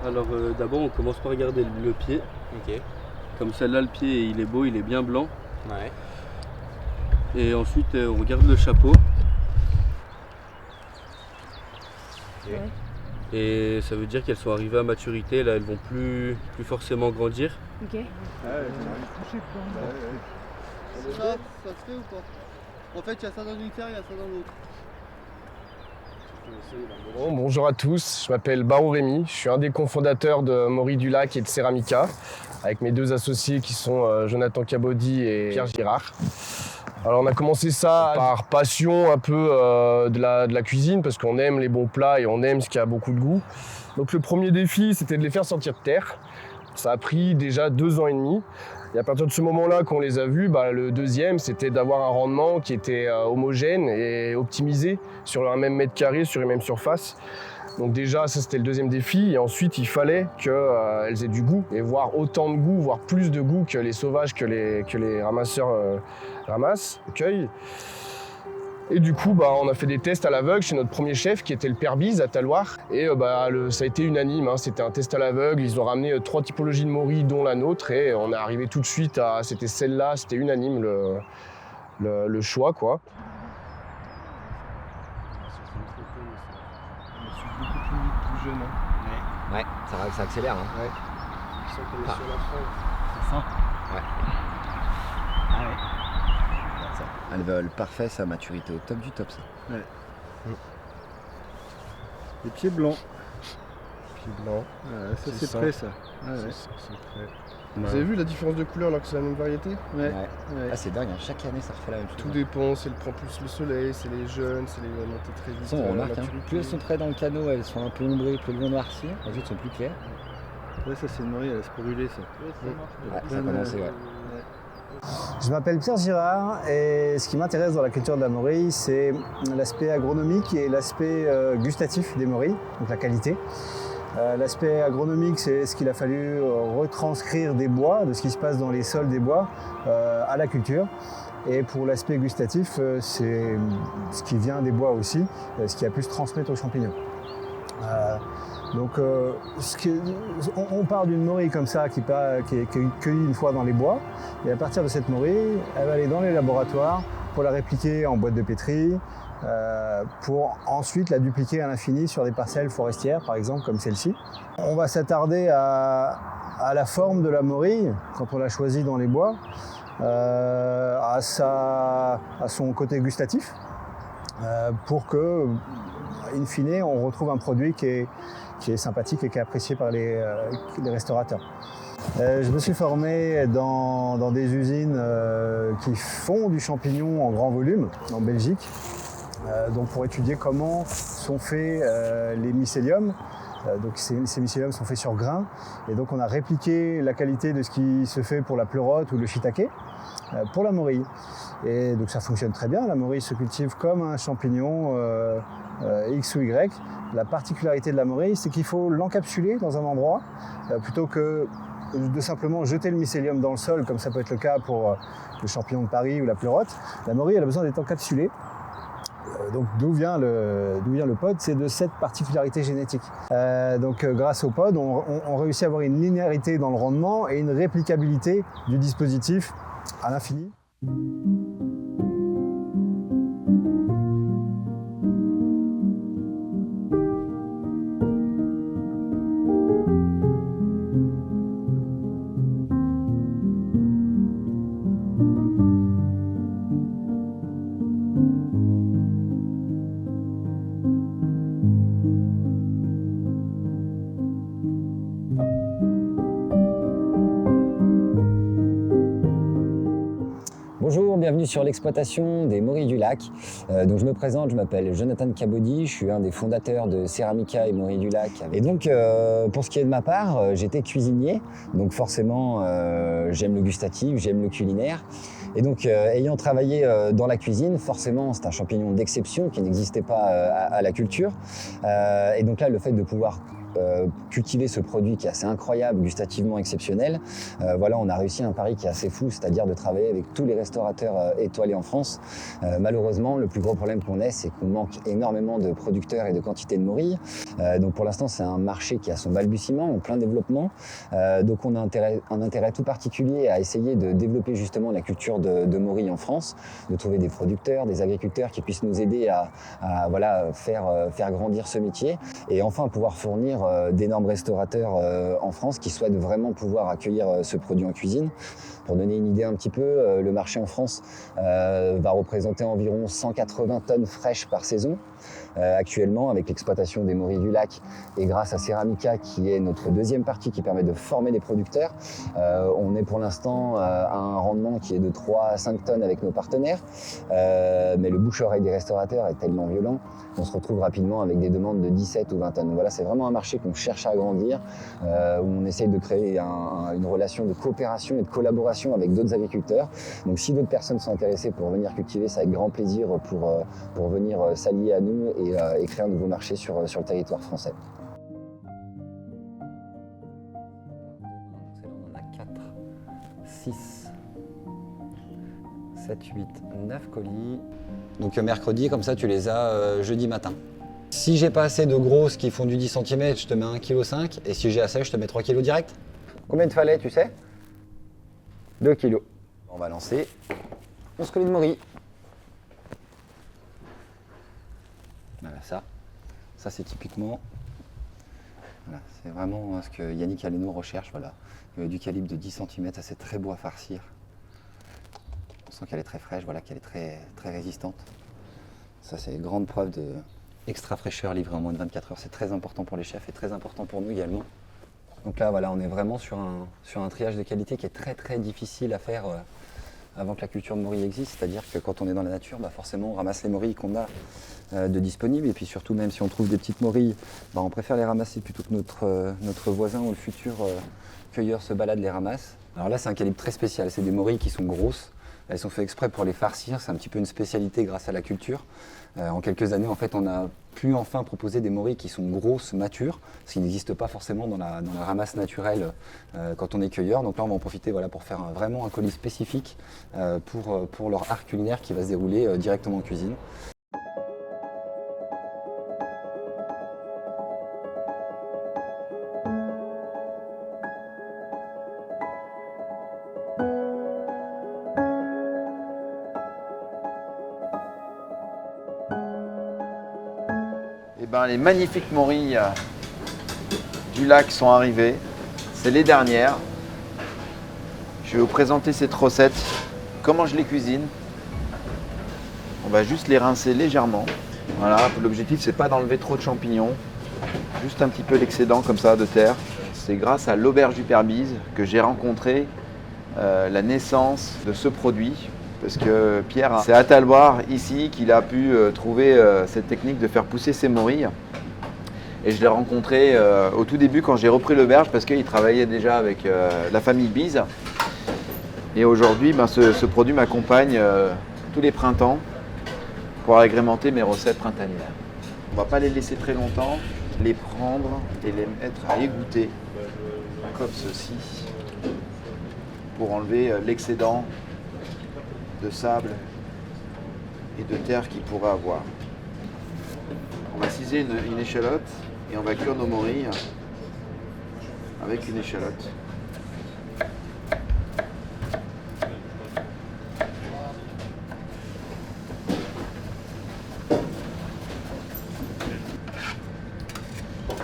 Alors d'abord on commence par regarder le pied. Ok. Comme ça là le pied il est beau, il est bien blanc. Ouais. Et ensuite on regarde le chapeau. Okay. Et ça veut dire qu'elles sont arrivées à maturité, là elles vont plus forcément grandir. Ok. Ça se fait ou pas? En fait il y a ça dans une terre, il y a ça dans l'autre. Bon, bonjour à tous, je m'appelle Barou Rémi, je suis un des cofondateurs de Maury du Lac et de Ceramica, avec mes deux associés qui sont Jonathan Cabaudy et Pierre Girard. Alors on a commencé ça par passion un peu de la cuisine, parce qu'on aime les bons plats et on aime ce qui a beaucoup de goût. Donc le premier défi, c'était de les faire sortir de terre. Ça a pris déjà 2 ans et demi. Et à partir de ce moment-là qu'on les a vus, le deuxième, c'était d'avoir un rendement qui était homogène et optimisé sur un même mètre carré, sur une même surface. Donc déjà, ça c'était le deuxième défi. Et ensuite, il fallait qu'elles aient du goût, et voire autant de goût, voire plus de goût que les sauvages que les ramasseurs cueillent. Et du coup, on a fait des tests à l'aveugle chez notre premier chef qui était le Père Bise à Talloires. Et ça a été unanime, c'était un test à l'aveugle. Ils ont ramené 3 typologies de Maury, dont la nôtre. Et on est arrivé tout de suite à, c'était celle-là, c'était unanime le choix, quoi. Plus jeune. Ouais, ça accélère. Hein. Ouais. Je sens qu'elle est sur la fin. C'est ça. Ouais. Ah ouais. Elles veulent parfait, sa maturité au top du top, ça. Ouais. Les pieds blancs. Pieds blancs. Ouais, ça c'est ça. prêt ça. Ouais, ouais. C'est prêt. Vous avez vu la différence de couleur alors que c'est la même variété? Ouais. Ah, c'est dingue, hein. Chaque année ça refait la même chose. Tout dépend, si elle prend plus le soleil, c'est les jeunes, c'est les montées très vite. On remarque, la maturité. plus elles sont très dans le canot, elles sont un peu ombrées, plus elles vont noircir, les autres sont plus claires. Ouais, ça c'est une Maury, elle laisse brûler ça. Ouais, ça a commencé, ouais. Je m'appelle Pierre Girard et ce qui m'intéresse dans la culture de la Maury, c'est l'aspect agronomique et l'aspect gustatif des Maury, donc la qualité. L'aspect agronomique, c'est ce qu'il a fallu retranscrire des bois, de ce qui se passe dans les sols des bois, à la culture. Et pour l'aspect gustatif, c'est ce qui vient des bois aussi, ce qui a pu se transmettre aux champignons. Donc on part d'une Maury comme ça qui est cueillie une fois dans les bois, et à partir de cette Maury, elle va aller dans les laboratoires pour la répliquer en boîte de pétri, pour ensuite la dupliquer à l'infini sur des parcelles forestières, par exemple comme celle-ci. On va s'attarder à la forme de la Maury quand on l'a choisie dans les bois, à son côté gustatif, pour que, in fine, on retrouve un produit qui est sympathique et qui est apprécié par les restaurateurs. Je me suis formé dans des usines qui font du champignon en grand volume en Belgique, donc pour étudier comment sont faits les mycéliums. Donc ces mycéliums sont faits sur grains, et donc on a répliqué la qualité de ce qui se fait pour la pleurote ou le shiitake pour la Maury. Et donc ça fonctionne très bien. La Maury se cultive comme un champignon X ou Y. La particularité de la Maury, c'est qu'il faut l'encapsuler dans un endroit plutôt que de simplement jeter le mycélium dans le sol, comme ça peut être le cas pour le champignon de Paris ou la pleurote. La Maury, elle a besoin d'être encapsulée Donc d'où vient le pod? C'est de cette particularité génétique. Grâce au pod, on réussit à avoir une linéarité dans le rendement et une réplicabilité du dispositif à l'infini. Bonjour, bienvenue sur l'exploitation des morilles du lac. Je me présente, je m'appelle Jonathan Cabaudy, je suis un des fondateurs de Ceramica et Morilles du lac. Et donc pour ce qui est de ma part, j'étais cuisinier, donc forcément j'aime le gustatif, j'aime le culinaire. Et donc ayant travaillé dans la cuisine, forcément c'est un champignon d'exception qui n'existait pas à la culture. Et donc là le fait de pouvoir cultiver ce produit qui est assez incroyable, gustativement exceptionnel. Voilà, on a réussi un pari qui est assez fou, c'est-à-dire de travailler avec tous les restaurateurs étoilés en France. Malheureusement, le plus gros problème qu'on ait, c'est qu'on manque énormément de producteurs et de quantité de morilles. Donc pour l'instant, c'est un marché qui a son balbutiement, en plein développement. Donc on a un intérêt tout particulier à essayer de développer justement la culture de morilles en France, de trouver des producteurs, des agriculteurs qui puissent nous aider à faire grandir ce métier et enfin pouvoir fournir d'énormes restaurateurs en France qui souhaitent vraiment pouvoir accueillir ce produit en cuisine. Pour donner une idée un petit peu, le marché en France va représenter environ 180 tonnes fraîches par saison. Actuellement, avec l'exploitation des morilles du lac et grâce à Ceramica, qui est notre deuxième partie qui permet de former des producteurs, on est pour l'instant à un rendement qui est de 3 à 5 tonnes avec nos partenaires. Mais le bouche-oreille des restaurateurs est tellement violent qu'on se retrouve rapidement avec des demandes de 17 ou 20 tonnes. Donc voilà, c'est vraiment un marché qu'on cherche à agrandir, où on essaye de créer une relation de coopération et de collaboration avec d'autres agriculteurs. Donc si d'autres personnes sont intéressées pour venir cultiver, c'est avec grand plaisir pour venir s'allier à nous et créer un nouveau marché sur le territoire français. On en a 4, 6, 7, 8, 9 colis. Donc mercredi, comme ça, tu les as jeudi matin. Si j'ai pas assez de grosses qui font du 10 cm, je te mets 1,5 kg. Et si j'ai assez, je te mets 3 kg direct. Combien il te fallait, tu sais? 2 kg. On va lancer 11 colis de morilles. Voilà, ça c'est typiquement, voilà, c'est vraiment ce que Yannick Aleno recherche. Voilà. Du calibre de 10 cm, ça c'est très beau à farcir. On sent qu'elle est très fraîche, voilà, qu'elle est très, très résistante. Ça c'est une grande preuve de extra fraîcheur livrée en moins de 24 heures. C'est très important pour les chefs et très important pour nous également. Donc là voilà, on est vraiment sur un triage de qualité qui est très très difficile à faire avant que la culture de morilles existe. C'est-à-dire que quand on est dans la nature, forcément on ramasse les morilles qu'on a de disponibles. Et puis surtout, même si on trouve des petites morilles, on préfère les ramasser plutôt que notre voisin ou le futur cueilleur se balade les ramasse. Alors là c'est un calibre très spécial, c'est des morilles qui sont grosses. Elles sont faites exprès pour les farcir, c'est un petit peu une spécialité grâce à la culture. En quelques années, en fait, on a pu enfin proposer des morilles qui sont grosses, matures, ce qui n'existe pas forcément dans la ramasse naturelle quand on est cueilleur. Donc là, on va en profiter pour faire vraiment un colis spécifique pour leur art culinaire qui va se dérouler directement en cuisine. Les magnifiques morilles du lac sont arrivées. C'est les dernières. Je vais vous présenter cette recette. Comment je les cuisine. On va juste les rincer légèrement. Voilà, l'objectif c'est pas d'enlever trop de champignons. Juste un petit peu l'excédent comme ça de terre. C'est grâce à l'auberge du Père Bise que j'ai rencontré la naissance de ce produit. Parce que Pierre, c'est à Talboire, ici, qu'il a pu trouver cette technique de faire pousser ses morilles. Et je l'ai rencontré au tout début quand j'ai repris l'auberge parce qu'il travaillait déjà avec la famille Bise. Et aujourd'hui, ce produit m'accompagne tous les printemps pour agrémenter mes recettes printanières. On ne va pas les laisser très longtemps, les prendre et les mettre à égoutter comme ceci pour enlever l'excédent de sable et de terre qu'il pourrait avoir. préciser une échalote et on va cuire nos morilles avec une échalote.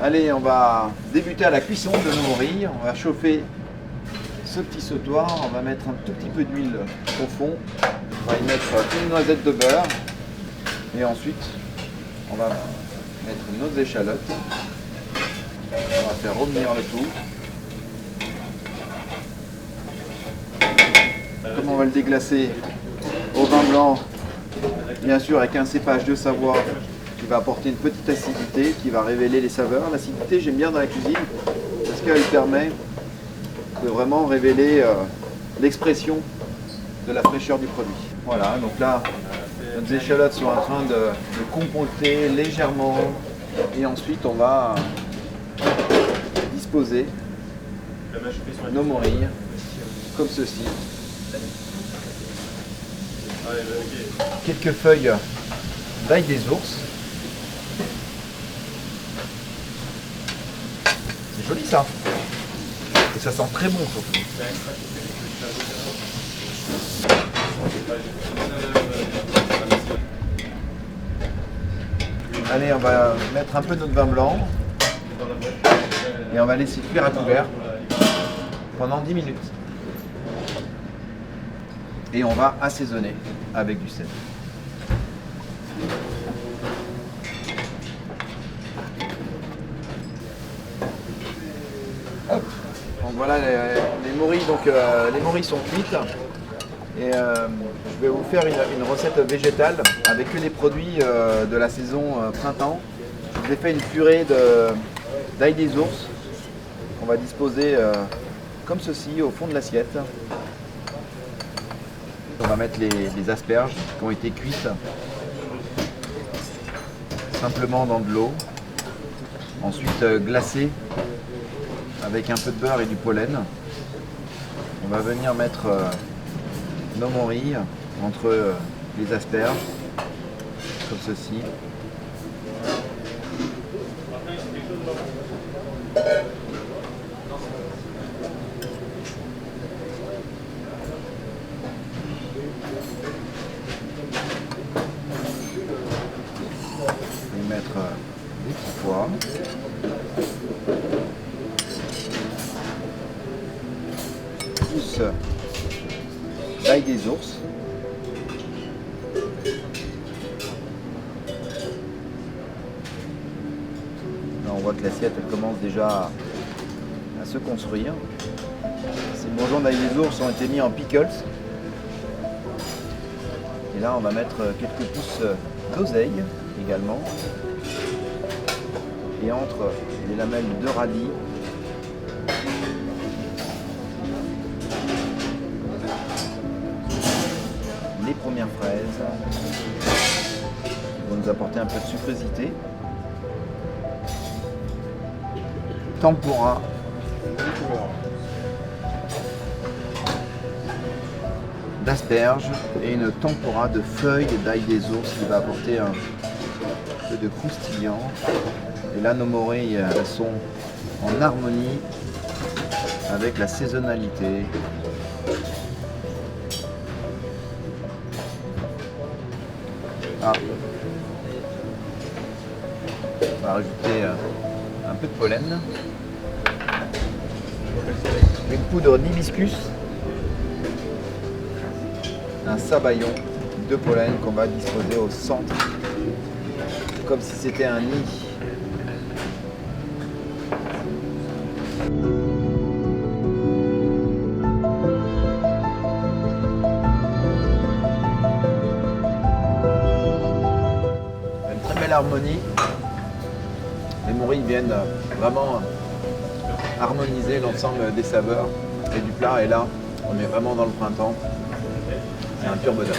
Allez, on va débuter à la cuisson de nos morilles. On va chauffer ce petit sautoir. On va mettre un tout petit peu d'huile au fond. On va y mettre une noisette de beurre. Et ensuite, on va mettre nos échalotes. On va faire revenir le tout. Comme on va le déglacer au vin blanc, bien sûr avec un cépage de Savoie qui va apporter une petite acidité, qui va révéler les saveurs. L'acidité, j'aime bien dans la cuisine parce qu'elle permet de vraiment révéler l'expression de la fraîcheur du produit. Voilà, donc là, nos échalotes sont en train de compoter légèrement et ensuite on va disposer nos morilles comme ceci. Quelques feuilles d'ail des ours. C'est joli ça. Et ça sent très bon surtout. Allez, on va mettre un peu notre vin blanc et on va laisser cuire à couvert pendant 10 minutes. Et on va assaisonner avec du sel. Hop. Donc voilà les morilles. Donc les morilles sont cuites. Et je vais vous faire une recette végétale avec que des produits de la saison printemps. Je vous ai fait une purée d'ail des ours qu'on va disposer comme ceci au fond de l'assiette. On va mettre les asperges qui ont été cuites simplement dans de l'eau. Ensuite glacées avec un peu de beurre et du pollen. On va venir mettre nos morilles entre les asperges, comme ceci. Je vais mettre des petits pois. Pousse d'ail des ours. Là, on voit que l'assiette elle commence déjà à se construire. Ces bourgeons d'ail des ours ont été mis en pickles. Et là, on va mettre quelques pousses d'oseille également. Et entre les lamelles de radis, les premières fraises qui vont nous apporter un peu de sucrosité. Tempura. D'asperges et une tempura de feuilles d'ail des ours qui va apporter un peu de croustillant. Et là, nos morilles, elles sont en harmonie avec la saisonnalité. Ah. On va rajouter un peu de pollen. Une poudre d'hibiscus. Un sabayon de pollen qu'on va disposer au centre, comme si c'était un nid. Une très belle harmonie. Les morilles viennent vraiment harmoniser l'ensemble des saveurs et du plat. Et là, on est vraiment dans le printemps. C'est un pur bonheur.